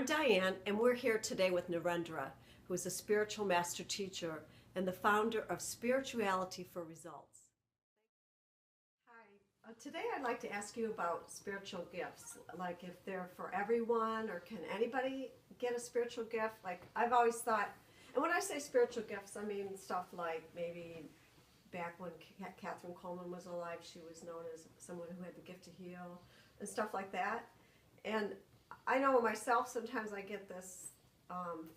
Diane, and we're here today with Narendra, who is a spiritual master teacher and the founder of Spirituality for Results. Hi. Today I'd like to ask you about spiritual gifts, like if they're for everyone or can anybody get a spiritual gift? Like I've always thought, and when I say spiritual gifts, I mean stuff like maybe back when Catherine Coleman was alive, she was known as someone who had the gift to heal and stuff like that. And I know myself, sometimes I get this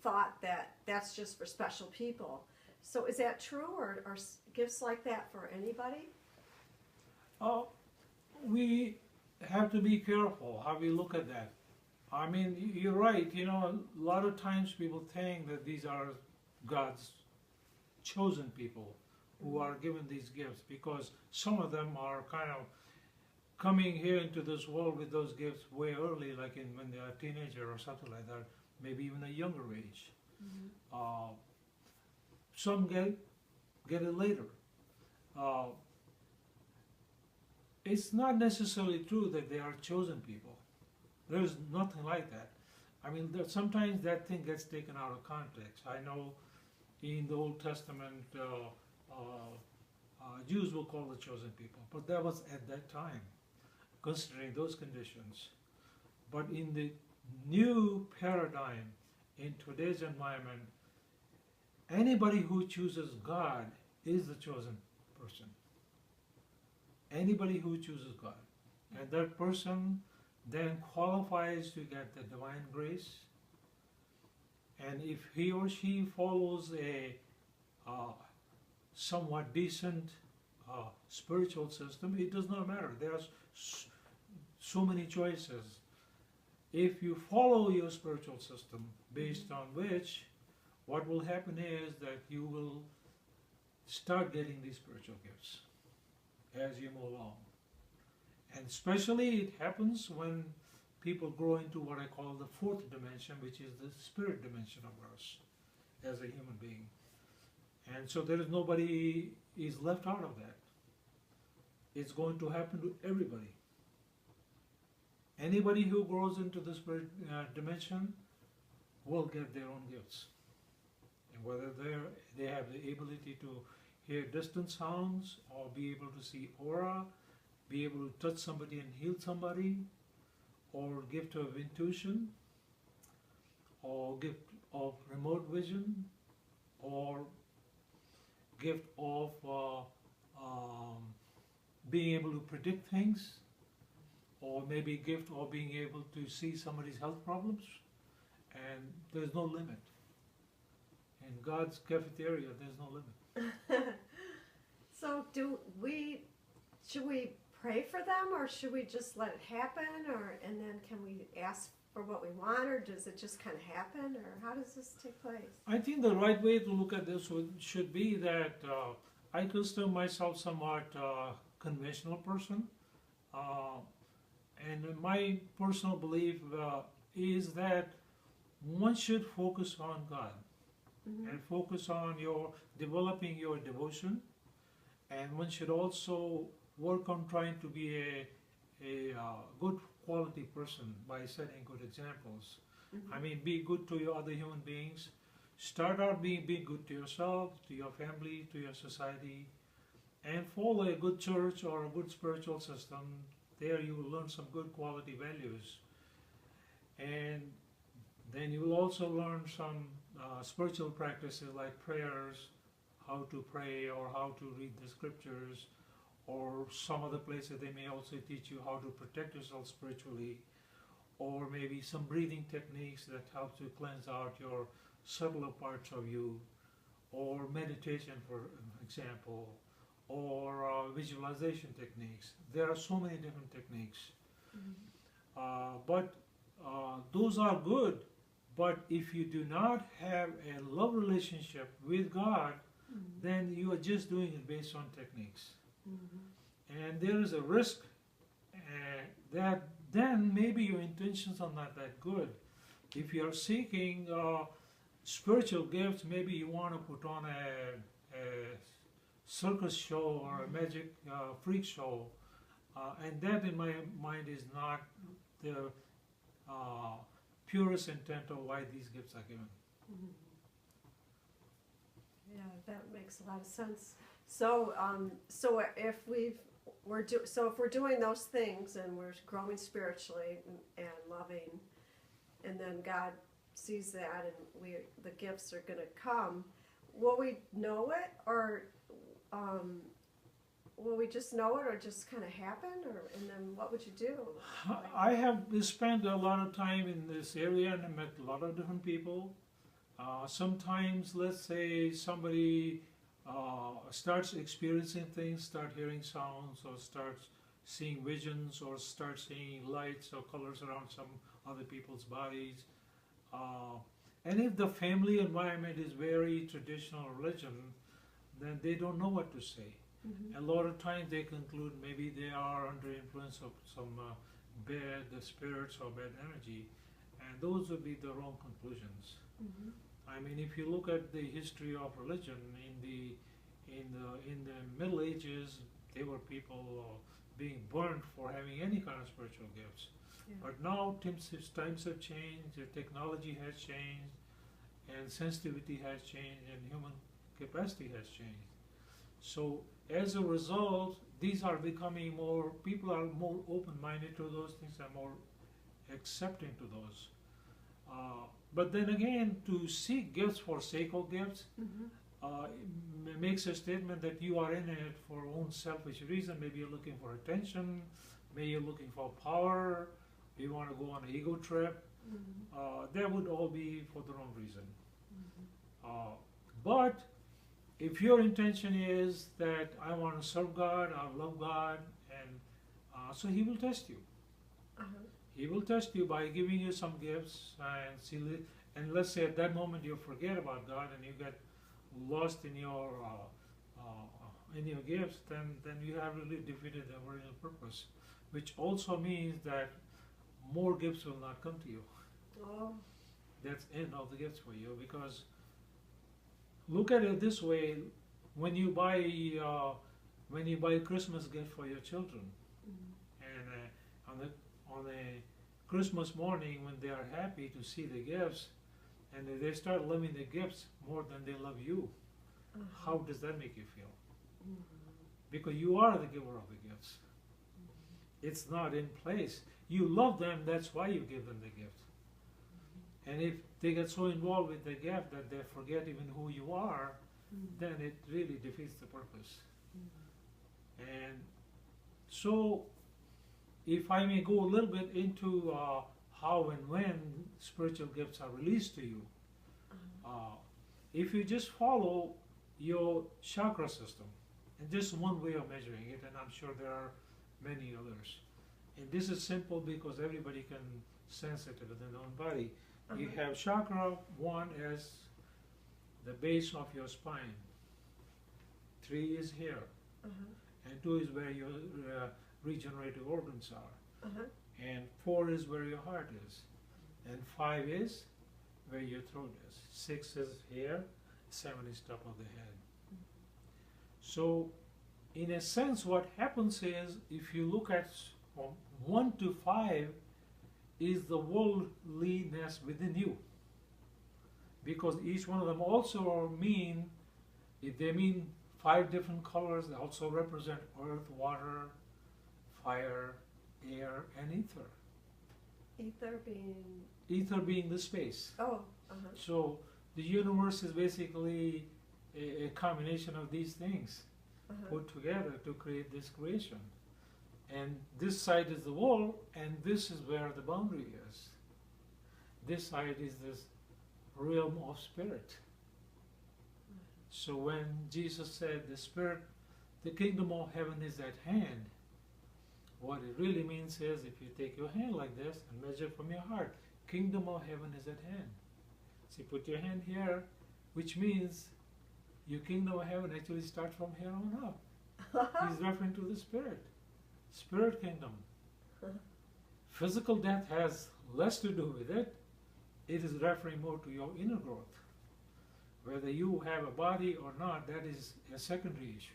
thought that that's just for special people. So is that true, or are gifts like that for anybody? We have to be careful how we look at that. I mean, you're right, you know, a lot of times people think that these are God's chosen people who are given these gifts, because some of them are kind of coming here into this world with those gifts way early, like when they're a teenager or something like that, maybe even a younger age. Mm-hmm. Some get it later. It's not necessarily true that they are chosen people. There's nothing like that. I mean, sometimes that thing gets taken out of context. I know in the Old Testament, Jews were called the chosen people, but that was at that time, considering those conditions. But in the new paradigm, in today's environment, anybody who chooses God is the chosen person. Anybody who chooses God. And that person then qualifies to get the divine grace. And if he or she follows a somewhat decent spiritual system, it does not matter. There's so many choices. If you follow your spiritual system, based on which, what will happen is that you will start getting these spiritual gifts as you move along. And especially it happens when people grow into what I call the fourth dimension, which is the spirit dimension of us as a human being. And so there is nobody is left out of that. It's going to happen to everybody. Anybody who grows into the spirit dimension will get their own gifts. And whether they have the ability to hear distant sounds, or be able to see aura, be able to touch somebody and heal somebody, or gift of intuition, or gift of remote vision, or gift of being able to predict things, or maybe gift of being able to see somebody's health problems, and there's no limit. In God's cafeteria, there's no limit. So should we pray for them, or should we just let it happen, and then can we ask for what we want, or does it just kind of happen, or how does this take place? I think the right way to look at this should be that I consider myself somewhat conventional person, and my personal belief is that one should focus on God. Mm-hmm. And focus on developing your devotion, and one should also work on trying to be a good quality person by setting good examples. Mm-hmm. I mean, be good to your other human beings. Start out being good to yourself, to your family, to your society, and follow a good church or a good spiritual system. There you will learn some good quality values, and then you will also learn some spiritual practices like prayers, how to pray or how to read the scriptures, or some other places they may also teach you how to protect yourself spiritually, or maybe some breathing techniques that help to cleanse out your subtler parts of you, or meditation, for example, or visualization techniques. There are so many different techniques. Mm-hmm. But those are good. But if you do not have a love relationship with God, mm-hmm. then you are just doing it based on techniques. Mm-hmm. And there is a risk that then maybe your intentions are not that good. If you are seeking spiritual gifts, maybe you want to put on a circus show or a magic freak show, and that in my mind is not the purest intent of why these gifts are given. Mhm. Yeah, that makes a lot of sense. So, if we're doing those things and we're growing spiritually and loving, and then God sees that and the gifts are going to come, will we know it, or will we just know it, or just kind of happen, and then what would you do? I have spent a lot of time in this area and I met a lot of different people. Sometimes, let's say somebody starts experiencing things, start hearing sounds, or starts seeing visions, or start seeing lights or colors around some other people's bodies. And if the family environment is very traditional religion, then they don't know what to say. Mm-hmm. A lot of times they conclude maybe they are under influence of some bad spirits or bad energy, and those would be the wrong conclusions. Mm-hmm. I mean, if you look at the history of religion in the Middle Ages, there were people being burned for having any kind of spiritual gifts. Yeah. But now times have changed, the technology has changed, and sensitivity has changed, and human capacity has changed. So as a result, these are becoming more, people are more open-minded to those things, and more accepting to those. But then again, to seek gifts for sake of gifts makes a statement that you are in it for own selfish reason. Maybe you're looking for attention, maybe you're looking for power, you want to go on an ego trip. That would all be for the wrong reason. But if your intention is that I want to serve God, I love God, and so He will test you. He will test you by giving you some gifts, and let's say at that moment you forget about God and you get lost in your gifts, then you have really defeated the original purpose, which also means that more gifts will not come to you. Oh. That's end of the gifts for you, because look at it this way: when you buy a Christmas gift for your children, and on a Christmas morning when they are happy to see the gifts, and they start loving the gifts more than they love you, how does that make you feel? Because you are the giver of the gifts. It's not in place. You love them, that's why you give them the gift. And if they get so involved with the gift that they forget even who you are, then it really defeats the purpose. And so, if I may go a little bit into how and when spiritual gifts are released to you, if you just follow your chakra system, and just one way of measuring it, and I'm sure there are many others. And this is simple because everybody can sense it within their own body. You have chakra 1 as the base of your spine, 3 is here, and 2 is where your regenerative organs are, and 4 is where your heart is, and 5 is where your throat is, 6 is here, 7 is top of the head. So in a sense what happens is, if you look at from 1 to 5 is the worldliness within you, because each one of them also mean, if they mean 5 different colors, they also represent earth, water, fire, air, and ether. Ether being the space. So the universe is basically a combination of these things put together to create this creation. And this side is the wall, and this is where the boundary is. This side is this realm of spirit. So when Jesus said the spirit, the kingdom of heaven is at hand, what it really means is, if you take your hand like this and measure from your heart, kingdom of heaven is at hand. So you put your hand here, which means your kingdom of heaven actually starts from here on up. He's referring to the spirit. Spirit kingdom. Physical death has less to do with it. It is referring more to your inner growth. Whether you have a body or not, that is a secondary issue.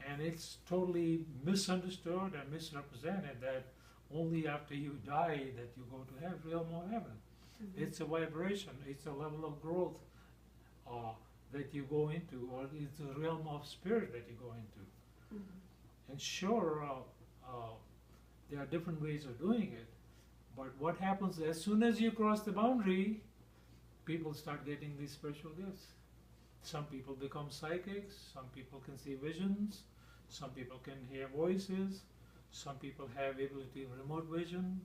And it's totally misunderstood and misrepresented that only after you die that you go to heaven, realm of heaven. Mm-hmm. It's a vibration. It's a level of growth that you go into, or it's a realm of spirit that you go into. Mm-hmm. And sure, there are different ways of doing it. But what happens as soon as you cross the boundary, people start getting these spiritual gifts. Some people become psychics, some people can see visions, some people can hear voices, some people have ability of remote vision,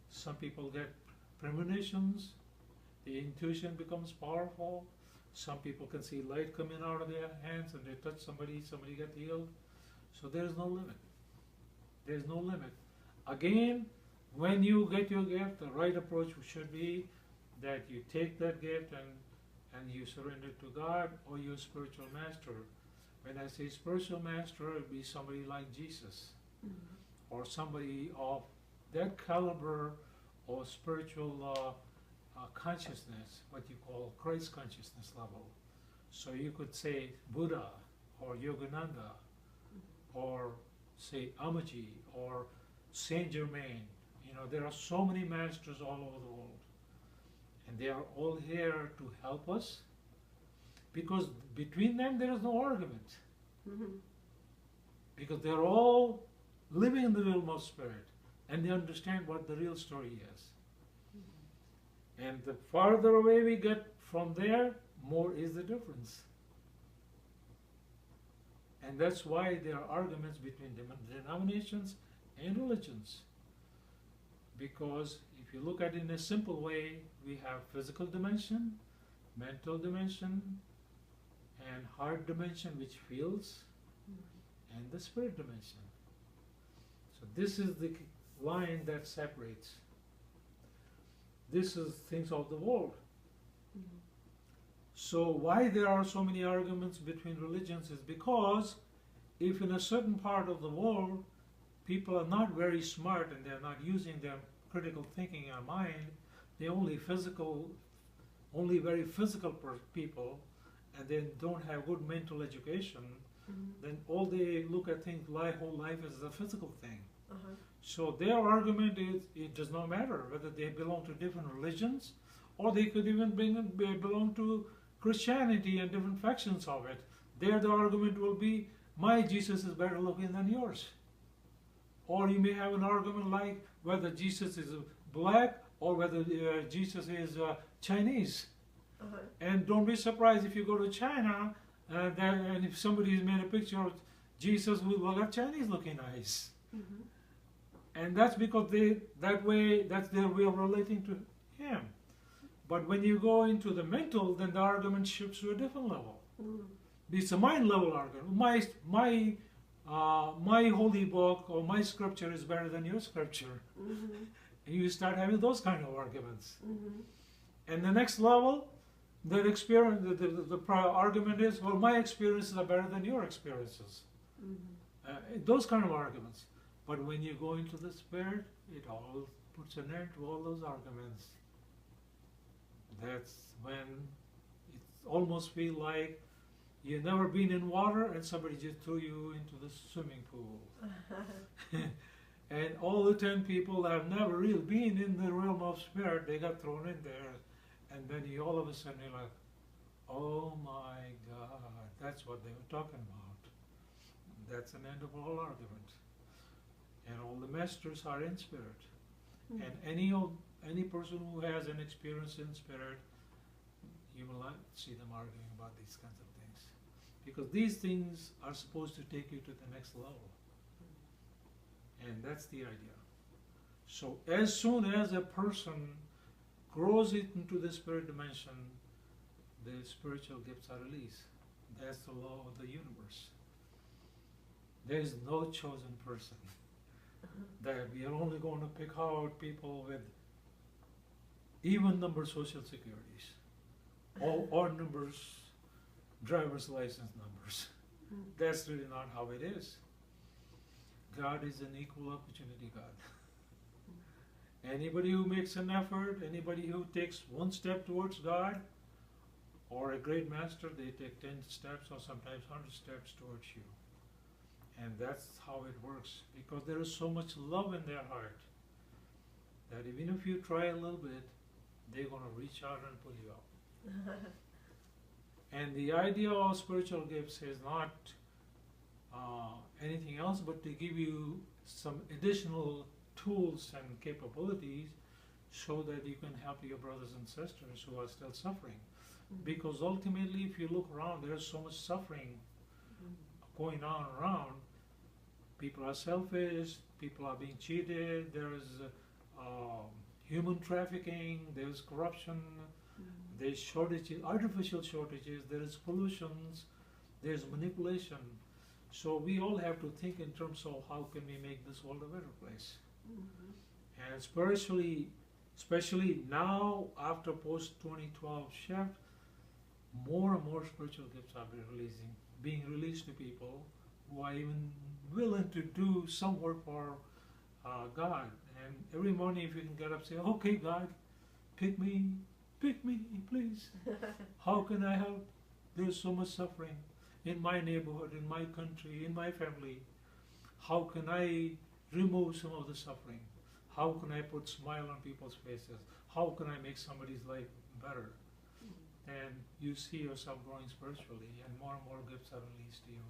some people get premonitions, the intuition becomes powerful, some people can see light coming out of their hands and they touch somebody, somebody gets healed. So there's no limit. There's no limit. Again, when you get your gift, the right approach should be that you take that gift and you surrender it to God or your spiritual master. When I say spiritual master, it would be somebody like Jesus, or somebody of that caliber or spiritual consciousness, what you call Christ consciousness level. So you could say Buddha or Yogananda or say Amaji or Saint Germain. You know, there are so many masters all over the world. And they are all here to help us, because between them there is no argument. Mm-hmm. Because they're all living in the realm of spirit and they understand what the real story is. Mm-hmm. And the farther away we get from there, more is the difference. And that's why there are arguments between denominations and religions. Because if you look at it in a simple way, we have physical dimension, mental dimension, and heart dimension, which feels, and the spirit dimension. So this is the line that separates. This is things of the world. Mm-hmm. So why there are so many arguments between religions is because if in a certain part of the world people are not very smart and they're not using their critical thinking or mind, they're only very physical people, and they don't have good mental education, then all they look at things, whole life is a physical thing. So their argument is it does not matter whether they belong to different religions or they could even belong to Christianity and different factions of it. There the argument will be, my Jesus is better looking than yours. Or you may have an argument like whether Jesus is black or whether Jesus is Chinese. And don't be surprised if you go to China and if somebody has made a picture of Jesus will have Chinese looking eyes. And that's because that's their way of relating to him. But when you go into the mental, then the argument shifts to a different level. It's a mind level argument. My holy book or my scripture is better than your scripture. And you start having those kind of arguments. And the next level, that experience, the argument is, well, my experiences are better than your experiences. Those kind of arguments. But when you go into the spirit, it all puts an end to all those arguments. That's when it almost feels like you've never been in water and somebody just threw you into the swimming pool. And all the 10 people have never really been in the realm of spirit, they got thrown in there. And then all of a sudden you're like, oh my God, that's what they were talking about. That's an end of all argument. And all the masters are in spirit. And any person who has an experience in spirit, you will not see them arguing about these kinds of things. Because these things are supposed to take you to the next level. And that's the idea. So as soon as a person grows it into the spirit dimension, the spiritual gifts are released. That's the law of the universe. There is no chosen person. That we are only going to pick out people with even number social securities, or odd numbers, driver's license numbers. That's really not how it is. God is an equal opportunity God. Anybody who makes an effort, anybody who takes one step towards God, or a great master, they take 10 steps or sometimes 100 steps towards you. And that's how it works, because there is so much love in their heart that even if you try a little bit, they're going to reach out and pull you up. And the idea of spiritual gifts is not anything else but to give you some additional tools and capabilities so that you can help your brothers and sisters who are still suffering. Because ultimately, if you look around, there's so much suffering going on around. People are selfish, people are being cheated, there's human trafficking, there's corruption, there's shortages, artificial shortages, there's pollutions, there's manipulation. So we all have to think in terms of how can we make this world a better place. And spiritually, especially now after post-2012 shift, more and more spiritual gifts are being released to people who are even willing to do some work for God. And every morning if you can get up and say, okay God, pick me, please. How can I help? There's so much suffering in my neighborhood, in my country, in my family. How can I remove some of the suffering? How can I put smile on people's faces? How can I make somebody's life better? And you see yourself growing spiritually, and more gifts are released to you.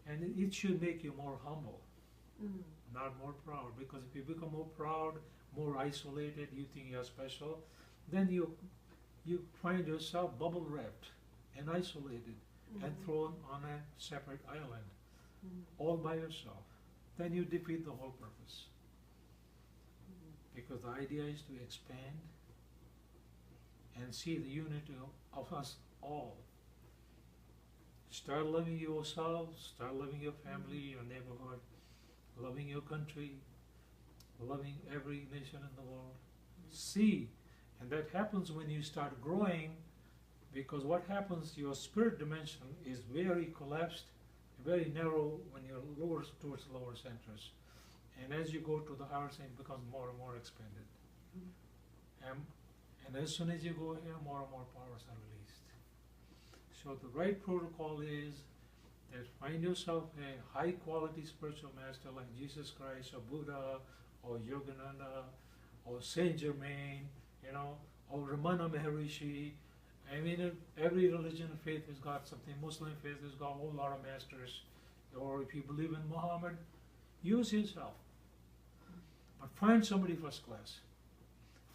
And it should make you more humble, not more proud. Because if you become more proud, more isolated, you think you're special, then you find yourself bubble wrapped and isolated and thrown on a separate island, all by yourself. Then you defeat the whole purpose. Because the idea is to expand and see the unity of us all. Start loving yourself, start loving your family, your neighborhood, loving your country, loving every nation in the world. See, and that happens when you start growing, because what happens, your spirit dimension is very collapsed, very narrow when you're lower towards lower centers. And as you go to the higher center, it becomes more and more expanded. And as soon as you go here, more and more powers are released. So the right protocol is that find yourself a high quality spiritual master like Jesus Christ or Buddha or Yogananda or Saint Germain, or Ramana Maharishi. I mean, every religion and faith has got something. Muslim faith has got a whole lot of masters. Or if you believe in Muhammad, use yourself. But find somebody first class.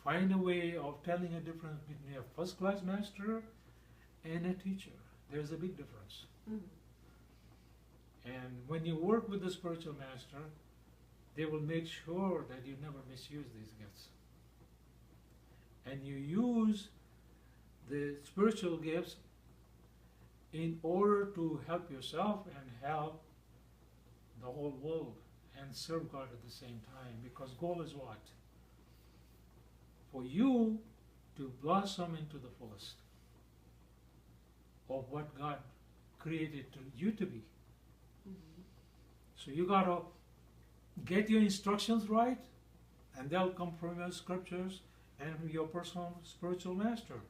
Find a way of telling a difference between a first class master and a teacher. There's a big difference. And when you work with the spiritual master, they will make sure that you never misuse these gifts. And you use the spiritual gifts in order to help yourself and help the whole world and serve God at the same time. Because goal is what? For you to blossom into the fullest of what God created you to be. So you got to get your instructions right, and they'll come from your scriptures and from your personal spiritual master.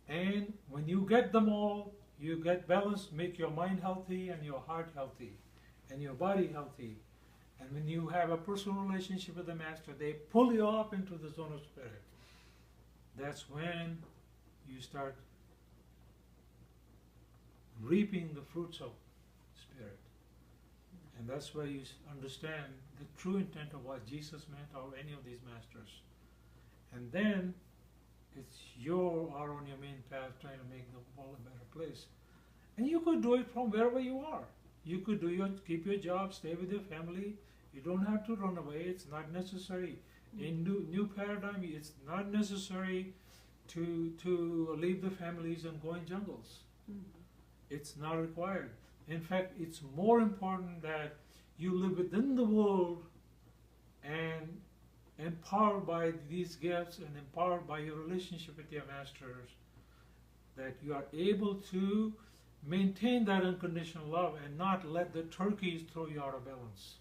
And when you get them all, you get balance, make your mind healthy and your heart healthy and your body healthy. And when you have a personal relationship with the master, they pull you up into the zone of spirit. That's when you start reaping the fruits of spirit. And that's where you understand the true intent of what Jesus meant or any of these masters. And then you are on your main path trying to make the world a better place. And you could do it from wherever you are. You could keep your job, stay with your family. You don't have to run away. It's not necessary. In new paradigm, it's not necessary to leave the families and go in jungles. It's not required. In fact, it's more important that you live within the world and empowered by these gifts and empowered by your relationship with your masters, that you are able to maintain that unconditional love and not let the turkeys throw you out of balance.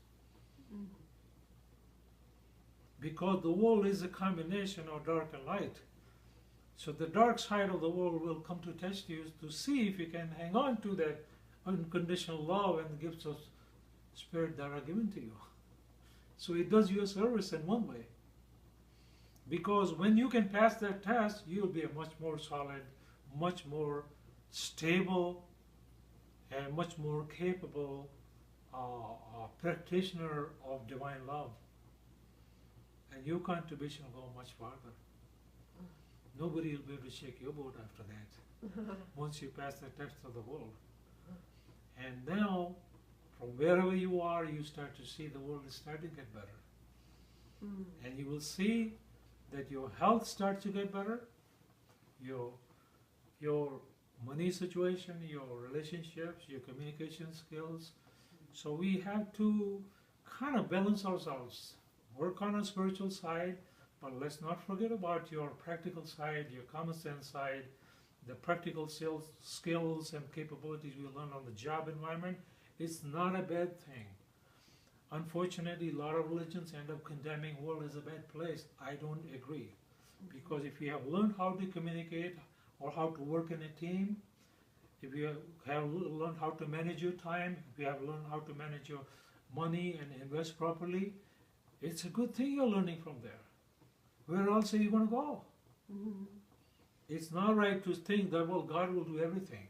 Because the world is a combination of dark and light. So the dark side of the world will come to test you to see if you can hang on to that unconditional love and the gifts of Spirit that are given to you. So it does you a service in one way. Because when you can pass that test, you'll be a much more solid, much more stable, and much more capable practitioner of divine love. And your contribution will go much farther. Nobody will be able to shake your boat after that, once you pass the test of the world. And now, from wherever you are, you start to see the world is starting to get better. And you will see that your health starts to get better, your money situation, your relationships, your communication skills. So we have to kind of balance ourselves, work on our spiritual side, but let's not forget about your practical side, your common sense side, the practical skills and capabilities we learn on the job environment. It's not a bad thing. Unfortunately, a lot of religions end up condemning the world as a bad place. I don't agree. Because if you have learned how to communicate or how to work in a team, if you have learned how to manage your time, if you have learned how to manage your money and invest properly, it's a good thing you're learning from there. Where else are you going to go? It's not right to think that, well, God will do everything.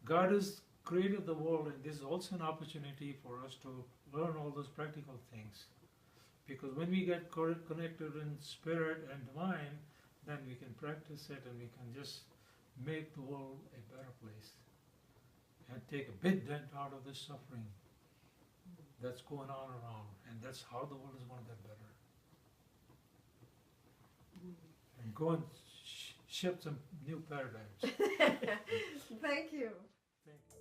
God has created the world, and this is also an opportunity for us to learn all those practical things. Because when we get connected in spirit and divine, then we can practice it and we can just make the world a better place and take a big dent out of this suffering that's going on around. And that's how the world is going to get better. And go and shift some new paradigms. Thank you. Thank you.